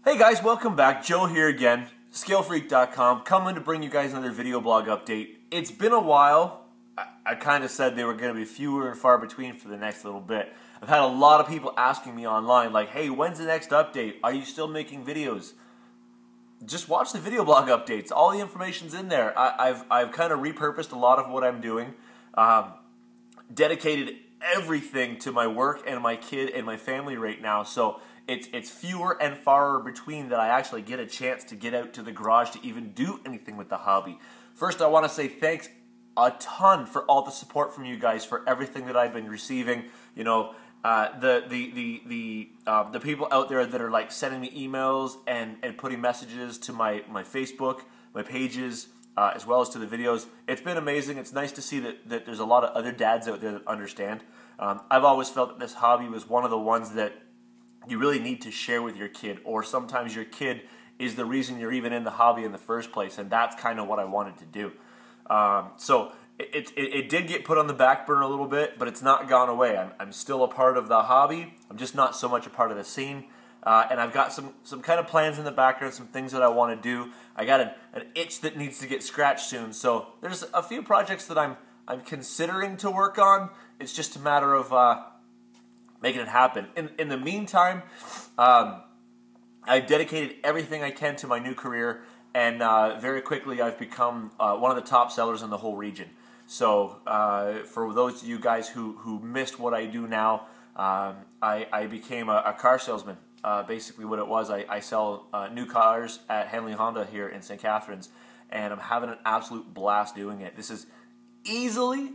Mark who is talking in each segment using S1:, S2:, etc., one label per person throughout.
S1: Hey guys, welcome back. Joe here again, ScaleFreak.com, coming to bring you guys another video blog update. It's been a while. I kind of said they were going to be fewer and far between for the next little bit. I've had a lot of people asking me online, like, hey, when's the next update? Are you still making videos? Just watch the video blog updates. All the information's in there. I've kind of repurposed a lot of what I'm doing, dedicated everything to my work and my kid and my family right now, so it's fewer and far between that I actually get a chance to get out to the garage to even do anything with the hobby. First, I want to say thanks a ton for all the support from you guys, for everything that I've been receiving. You know, the people out there that are like sending me emails and putting messages to my Facebook, my pages, as well as to the videos. It's been amazing. It's nice to see that there's a lot of other dads out there that understand. I've always felt that this hobby was one of the ones that you really need to share with your kid, or sometimes your kid is the reason you're even in the hobby in the first place, and that's kind of what I wanted to do. So it did get put on the back burner a little bit, but it's not gone away. I'm still a part of the hobby. I'm just not so much a part of the scene. And I've got some kind of plans in the background, some things that I want to do. I got an itch that needs to get scratched soon. So there's a few projects that I'm considering to work on. It's just a matter of making it happen. In the meantime, I dedicated everything I can to my new career, and very quickly I've become one of the top sellers in the whole region. So for those of you guys who missed what I do now, I became a car salesman. Basically what it was, I sell new cars at Hanley Honda here in St. Catharines, and I'm having an absolute blast doing it. This is easily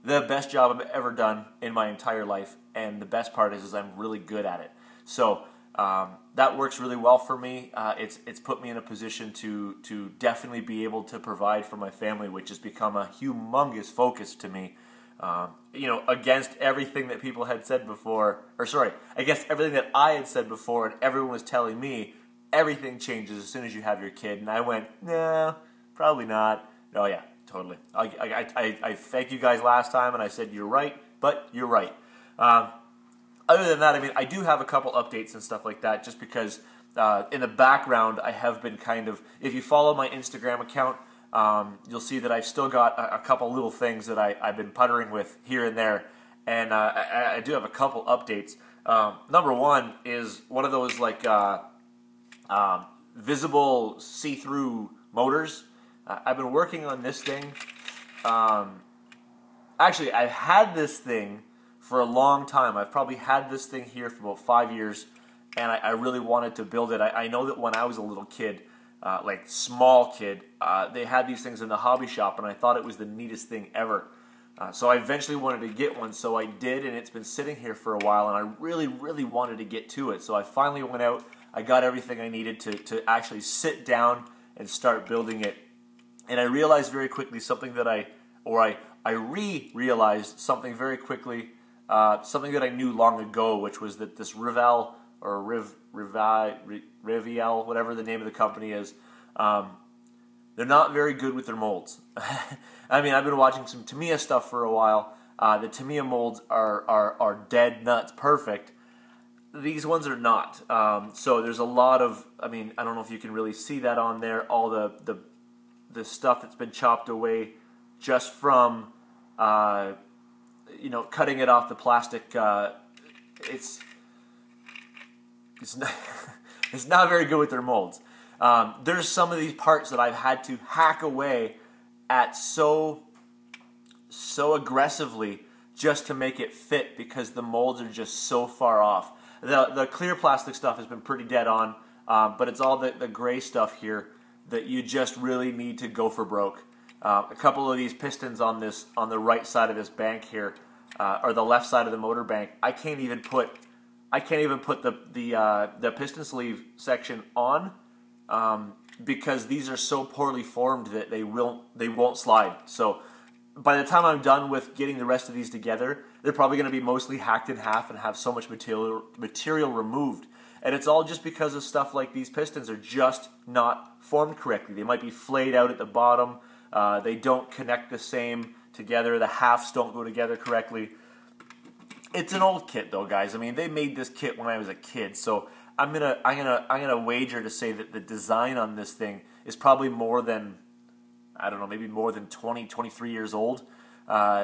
S1: the best job I've ever done in my entire life, and the best part is I'm really good at it. So that works really well for me. It's put me in a position to definitely be able to provide for my family, which has become a humongous focus to me. You know, against everything that people had said before, or sorry, against everything that I had said before, and everyone was telling me everything changes as soon as you have your kid, and I went, no, probably not. Oh yeah, totally. I thanked you guys last time, and I said you're right, but you're right. Other than that, I mean, I do have a couple updates and stuff like that, just because in the background I have been kind of, if you follow my Instagram account, you'll see that I've still got a couple little things that I've been puttering with here and there, and I do have a couple updates. Number one is one of those like visible see-through motors. I've been working on this thing. Actually, I've had this thing for a long time. I've probably had this thing here for about 5 years, and I really wanted to build it. I know that when I was a little kid, like small kid, they had these things in the hobby shop, and I thought it was the neatest thing ever. So I eventually wanted to get one, so I did, and it's been sitting here for a while, and I really wanted to get to it. So I finally went out, I got everything I needed to actually sit down and start building it. And I realized very quickly something that I realized something very quickly, something that I knew long ago, which was that this Rivel, or Riviel, whatever the name of the company is, they're not very good with their molds. I mean, I've been watching some Tamiya stuff for a while. The Tamiya molds are dead nuts perfect. These ones are not. So there's a lot of, I mean, I don't know if you can really see that on there, all the stuff that's been chopped away just from, you know, cutting it off the plastic. It's not, it's not very good with their molds. There's some of these parts that I've had to hack away at so aggressively just to make it fit, because the molds are just so far off. The clear plastic stuff has been pretty dead on, but it's all the gray stuff here that you just really need to go for broke. A couple of these pistons on the right side of this bank here, or the left side of the motor bank, I can't even put the piston sleeve section on, because these are so poorly formed that they won't slide. So by the time I'm done with getting the rest of these together, they're probably going to be mostly hacked in half and have so much material removed. And it's all just because of stuff like these pistons are just not formed correctly. They might be flayed out at the bottom. They don't connect the same together. The halves don't go together correctly. It's an old kit though, guys. I mean, they made this kit when I was a kid, so I'm gonna wager to say that the design on this thing is probably more than, I don't know, maybe more than 20, 23 years old.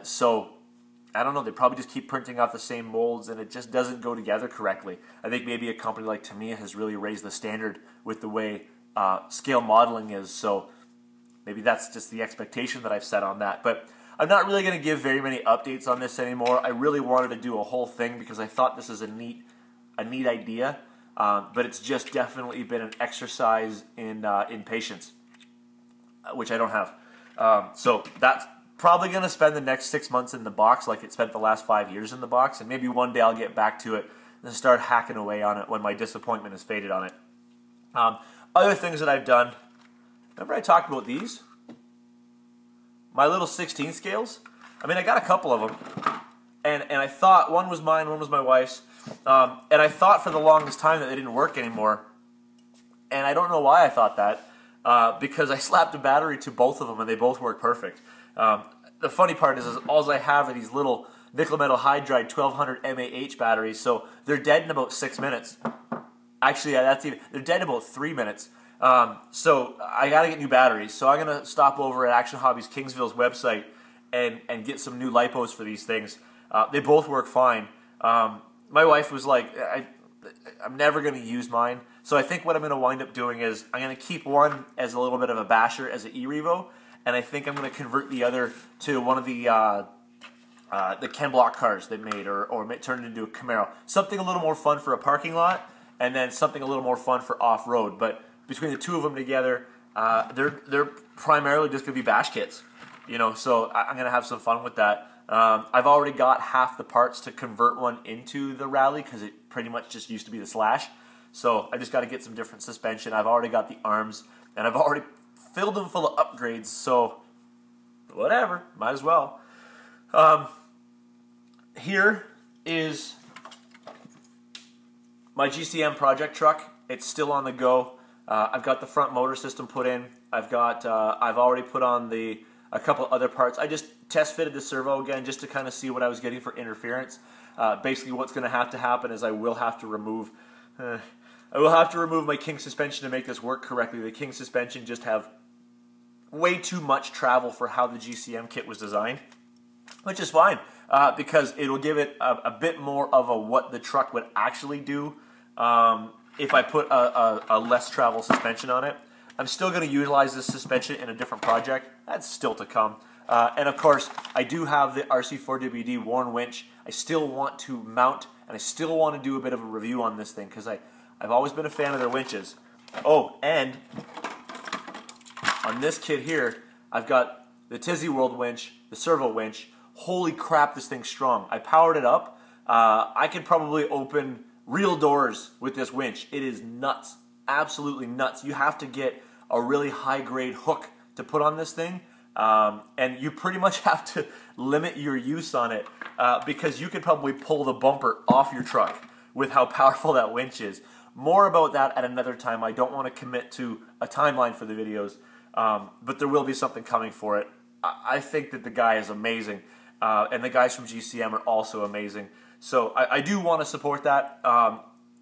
S1: So I don't know, they probably just keep printing off the same molds and it just doesn't go together correctly. I think maybe a company like Tamiya has really raised the standard with the way scale modeling is, so maybe that's just the expectation that I've set on that. But I'm not really going to give very many updates on this anymore. I really wanted to do a whole thing because I thought this is a neat idea, but it's just definitely been an exercise in patience, which I don't have. So that's probably going to spend the next 6 months in the box like it spent the last 5 years in the box, and maybe one day I'll get back to it and start hacking away on it when my disappointment has faded on it. Other things that I've done, remember I talked about these? My little 16 scales? I mean, I got a couple of them, and I thought one was mine, one was my wife's, and I thought for the longest time that they didn't work anymore, and I don't know why I thought that, because I slapped a battery to both of them and they both work perfect. The funny part is all I have are these little nickel metal hydride 1200 mAh batteries, so they're dead in about 6 minutes. Actually, they're dead in about 3 minutes. So I got to get new batteries. So I'm going to stop over at Action Hobbies Kingsville's website and get some new lipos for these things. They both work fine. My wife was like, I'm never going to use mine. So I think what I'm going to wind up doing is I'm going to keep one as a little bit of a basher as an e-revo, and I think I'm going to convert the other to one of the Ken Block cars they made, or turn it into a Camaro. Something a little more fun for a parking lot, and then something a little more fun for off-road. But between the two of them together, they're primarily just going to be bash kits, you know. So I'm going to have some fun with that. I've already got half the parts to convert one into the Rally because it pretty much just used to be the Slash. So I just got to get some different suspension. I've already got the arms, and I've already filled them full of upgrades. So whatever, might as well. Here is my GCM project truck. It's still on the go. I've got the front motor system put in. I've already put on a couple other parts. I just test fitted the servo again just to kind of see what I was getting for interference. Basically, what's going to happen is I will have to remove my King suspension to make this work correctly. The King suspension just have way too much travel for how the GCM kit was designed, which is fine because it'll give it a bit more of what the truck would actually do if I put a less travel suspension on it. I'm still going to utilize this suspension in a different project. That's still to come. And of course, I do have the RC4WD Warn winch. I still want to mount, and I still want to do a bit of a review on this thing because I've always been a fan of their winches. Oh, and on this kit here, I've got the Tizzy World winch, the servo winch. Holy crap, this thing's strong. I powered it up. I could probably open real doors with this winch. It is nuts. Absolutely nuts. You have to get a really high-grade hook to put on this thing, and you pretty much have to limit your use on it because you could probably pull the bumper off your truck with how powerful that winch is. More about that at another time. I don't want to commit to a timeline for the videos, but there will be something coming for it. I think that the guy is amazing, and the guys from GCM are also amazing. So I do want to support that.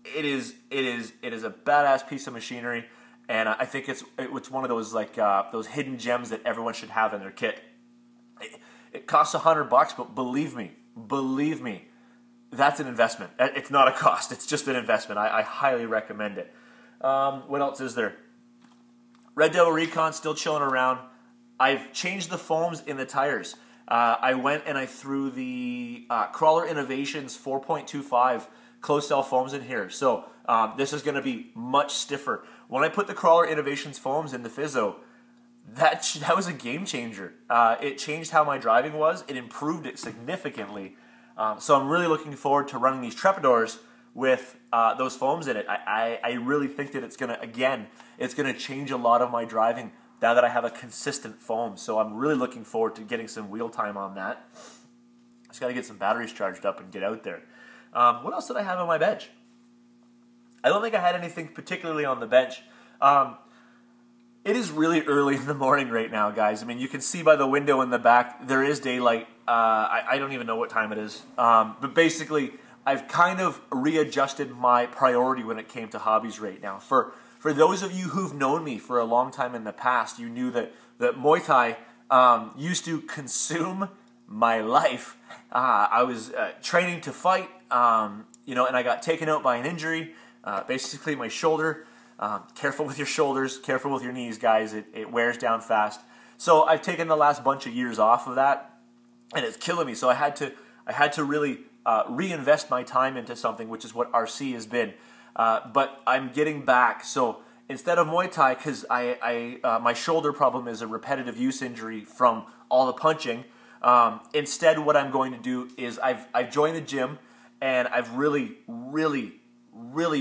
S1: It is a badass piece of machinery, and I think it's one of those those hidden gems that everyone should have in their kit. It costs $100, but believe me, that's an investment. It's not a cost; it's just an investment. I highly recommend it. What else is there? Red Devil Recon still chilling around. I've changed the foams in the tires. I went and I threw the Crawler Innovations 4.25 closed cell foams in here. So this is going to be much stiffer. When I put the Crawler Innovations foams in the Fizzo, that was a game changer. It changed how my driving was. It improved it significantly. So I'm really looking forward to running these Trepadors with those foams in it. I really think that it's going to change a lot of my driving now that I have a consistent foam. So I'm really looking forward to getting some wheel time on that. Just got to get some batteries charged up and get out there. What else did I have on my bench? I don't think I had anything particularly on the bench. It is really early in the morning right now, guys. I mean, you can see by the window in the back, there is daylight. I don't even know what time it is. But basically, I've kind of readjusted my priority when it came to hobbies right now. For those of you who've known me for a long time in the past, you knew that Muay Thai used to consume my life. I was training to fight, and I got taken out by an injury, basically my shoulder. Careful with your shoulders, careful with your knees, guys. It wears down fast. So I've taken the last bunch of years off of that, and it's killing me. So I had to really reinvest my time into something, which is what RC has been. But I'm getting back. So instead of Muay Thai, because my shoulder problem is a repetitive use injury from all the punching. Instead, what I'm going to do is I've joined the gym, and I've really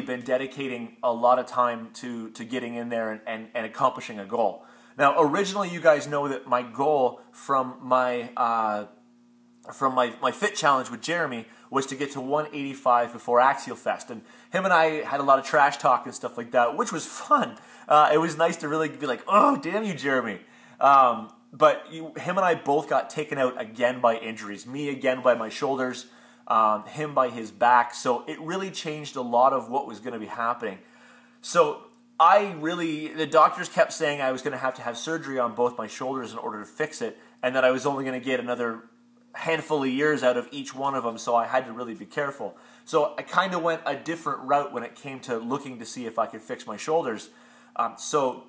S1: been dedicating a lot of time to getting in there and accomplishing a goal. Now, originally, you guys know that my goal from my fit challenge with Jeremy was to get to 185 before Axial Fest, and him and I had a lot of trash talk and stuff like that, which was fun. It was nice to really be like, "Oh, damn you, Jeremy!" But him and I both got taken out again by injuries. Me again by my shoulders. Him by his back. So it really changed a lot of what was going to be happening. So the doctors kept saying I was going to have surgery on both my shoulders in order to fix it, and that I was only going to get another handful of years out of each one of them, so I had to really be careful. So I kind of went a different route when it came to looking to see if I could fix my shoulders. So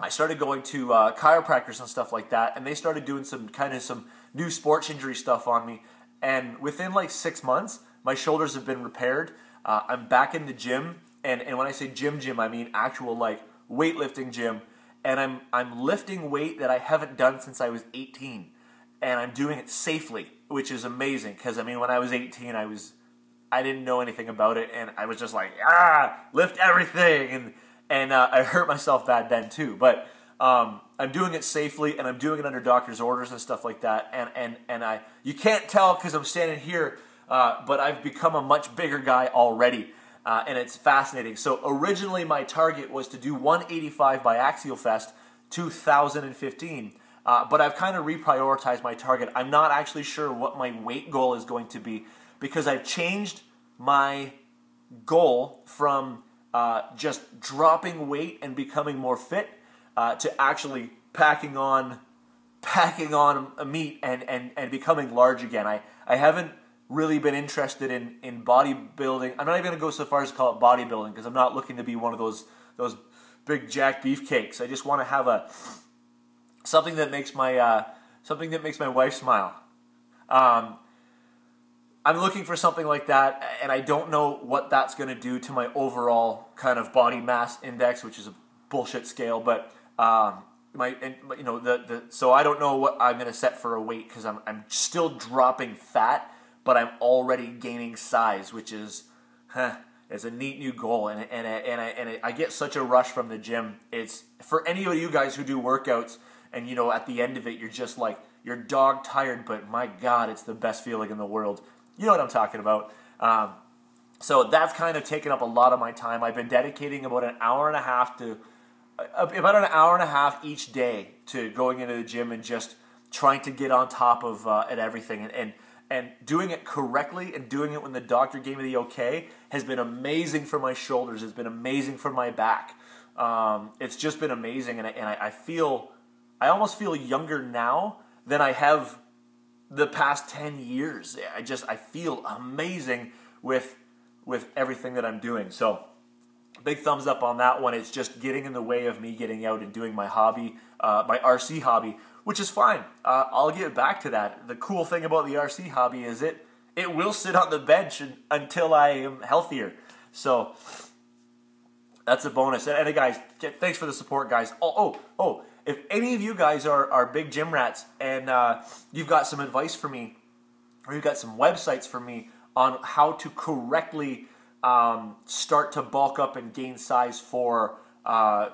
S1: I started going to chiropractors and stuff like that, and they started doing some new sports injury stuff on me. And within like 6 months, my shoulders have been repaired. I'm back in the gym, and when I say gym, I mean actual like weightlifting gym. And I'm lifting weight that I haven't done since I was 18, and I'm doing it safely, which is amazing. Because when I was 18, I didn't know anything about it, and I was just like lift everything, and I hurt myself bad then too. But I'm doing it safely, and I'm doing it under doctor's orders and stuff like that. And you can't tell because I'm standing here, but I've become a much bigger guy already, and it's fascinating. So originally my target was to do 185 by Axial Fest 2015, but I've kind of reprioritized my target. I'm not actually sure what my weight goal is going to be because I've changed my goal from just dropping weight and becoming more fit to actually packing on a meat and becoming large again. I haven't really been interested in bodybuilding. I'm not even going to go so far as to call it bodybuilding because I'm not looking to be one of those big jack beefcakes. I just want to have something that makes my wife smile. I'm looking for something like that, and I don't know what that's going to do to my overall kind of body mass index, which is a bullshit scale, but so I don't know what I'm going to set for a weight because I'm still dropping fat, but I'm already gaining size, which is it's a neat new goal, and I get such a rush from the gym. It's for any of you guys who do workouts, and at the end of it you're just like you're dog tired, but my God, it's the best feeling in the world. You know what I'm talking about. So that's kind of taken up a lot of my time. I've been dedicating about an hour and a half each day to going into the gym and just trying to get on top of at everything and doing it correctly and doing it when the doctor gave me the okay has been amazing for my shoulders. It's been amazing for my back. It's just been amazing, and I almost feel younger now than I have the past 10 years. I feel amazing with everything that I'm doing. So big thumbs up on that one. It's just getting in the way of me getting out and doing my hobby, my RC hobby, which is fine. I'll get back to that. The cool thing about the RC hobby is it will sit on the bench until I am healthier. So that's a bonus. And guys, thanks for the support, guys. Oh, if any of you guys are big gym rats and you've got some advice for me, or you've got some websites for me on how to correctly start to bulk up and gain size for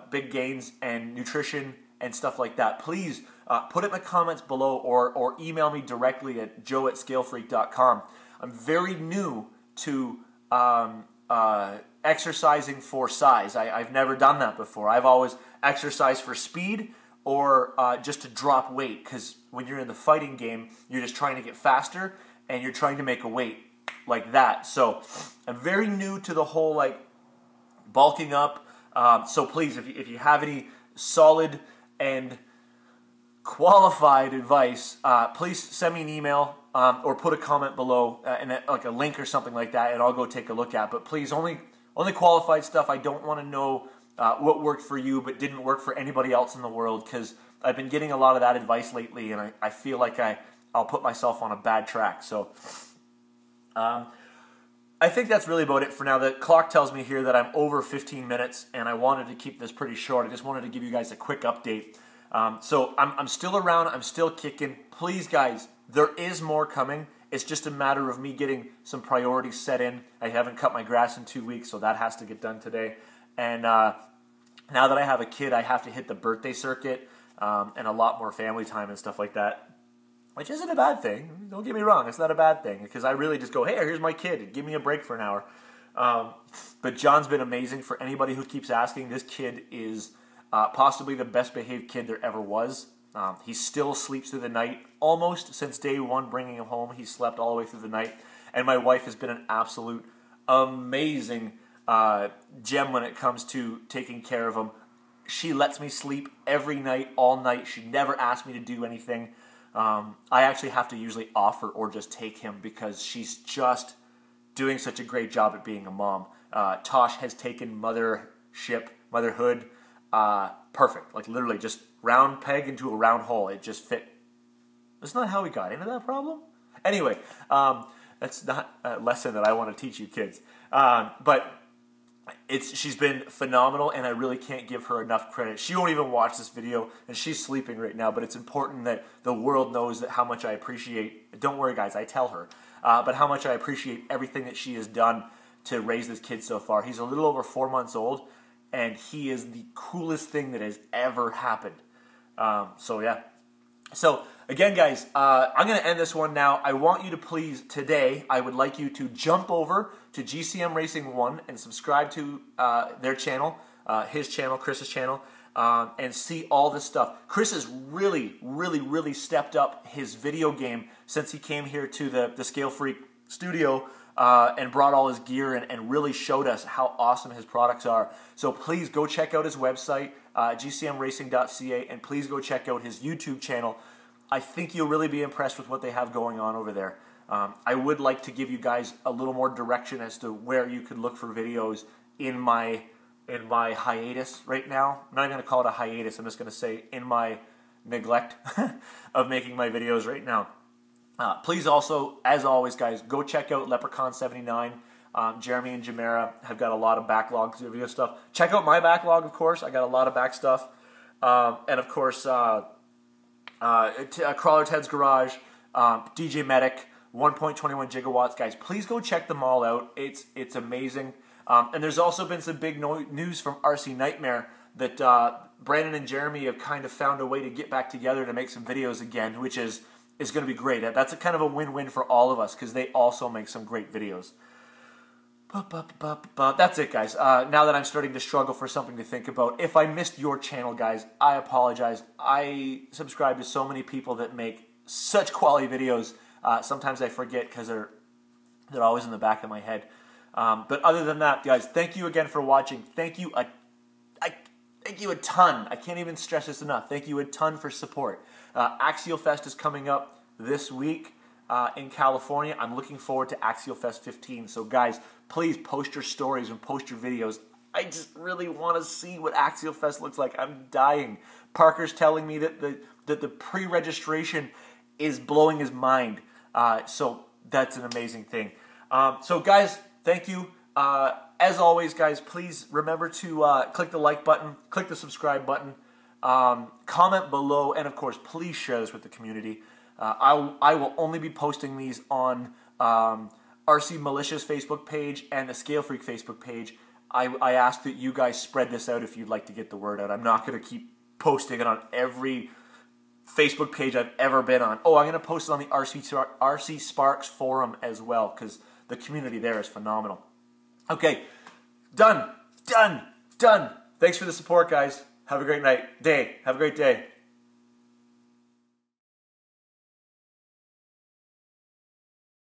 S1: big gains and nutrition and stuff like that, please put it in the comments below or email me directly at joe@scalefreak.com. I'm very new to exercising for size. I've never done that before. I've always exercised for speed or just to drop weight, because when you're in the fighting game, you're just trying to get faster and you're trying to make a weight. like that. So I'm very new to the whole like bulking up. So please, if you have any solid and qualified advice, please send me an email or put a comment below and like a link or something like that, and I'll go take a look at. But please, only qualified stuff. I don't want to know what worked for you but didn't work for anybody else in the world, because I've been getting a lot of that advice lately, and I feel like I'll put myself on a bad track. So I think that's really about it for now. The clock tells me here that I'm over 15 minutes, and I wanted to keep this pretty short. I just wanted to give you guys a quick update. So I'm still around. I'm still kicking. Please, guys, there is more coming. It's just a matter of me getting some priorities set in. I haven't cut my grass in 2 weeks, so that has to get done today. And now that I have a kid, I have to hit the birthday circuit and a lot more family time and stuff like that, which isn't a bad thing. Don't get me wrong. It's not a bad thing, because I really just go, hey, here's my kid. Give me a break for an hour. But John's been amazing. For anybody who keeps asking, this kid is possibly the best behaved kid there ever was. He still sleeps through the night. Almost since day one bringing him home, he slept all the way through the night. And my wife has been an absolute amazing gem when it comes to taking care of him. She lets me sleep every night, all night. She never asked me to do anything. I actually have to usually offer or just take him, because she's just doing such a great job at being a mom. Tosh has taken motherhood, perfect. Like literally just round peg into a round hole. It just fit. That's not how we got into that problem. Anyway, that's not a lesson that I want to teach you kids. But she's been phenomenal, and I really can't give her enough credit. She won't even watch this video, and she's sleeping right now, but it's important that the world knows that how much I appreciate, don't worry guys, I tell her, but how much I appreciate everything that she has done to raise this kid so far. He's a little over 4 months old, and he is the coolest thing that has ever happened. So yeah. So again, guys, I'm going to end this one now. I want you to please, today, I would like you to jump over to GCM Racing 1 and subscribe to their channel, his channel, Chris's channel, and see all this stuff. Chris has really stepped up his video game since he came here to the Scale Freak studio and brought all his gear and really showed us how awesome his products are. So please go check out his website, gcmracing.ca, and please go check out his YouTube channel. I think you'll really be impressed with what they have going on over there. I would like to give you guys a little more direction as to where you could look for videos in my hiatus right now. I'm not even going to call it a hiatus. I'm just going to say in my neglect of making my videos right now. Please also, as always, guys, go check out Leprechaun79. Jeremy and Jamera have got a lot of backlog video stuff. Check out my backlog, of course. I got a lot of back stuff. And, of course, Crawler Ted's Garage, DJ Medic, 1.21 gigawatts. Guys, please go check them all out. It's amazing. And there's also been some big news from RC Nightmare that Brandon and Jeremy have kind of found a way to get back together to make some videos again, which is going to be great. That's a kind of a win-win for all of us, because they also make some great videos. That's it, guys. Now that I'm starting to struggle for something to think about, if I missed your channel, guys, I apologize. I subscribe to so many people that make such quality videos. Sometimes I forget because they're always in the back of my head. But other than that, guys, thank you again for watching. Thank you a ton. I can't even stress this enough. Thank you a ton for support. Axial Fest is coming up this week in California. I'm looking forward to Axial Fest 15. So, guys, please post your stories and post your videos. I just really want to see what Axial Fest looks like. I'm dying. Parker's telling me that the pre-registration is blowing his mind. So that's an amazing thing. So, guys, thank you. As always, guys, please remember to click the like button, click the subscribe button, comment below, and, of course, please share this with the community. I will only be posting these on RC Militia's Facebook page and the Scale Freak Facebook page. I ask that you guys spread this out if you'd like to get the word out. I'm not going to keep posting it on every Facebook page I've ever been on. Oh, I'm going to post it on the RC Sparks forum as well, because the community there is phenomenal. Okay, done. Thanks for the support, guys. Have a great night, day. Have a great day.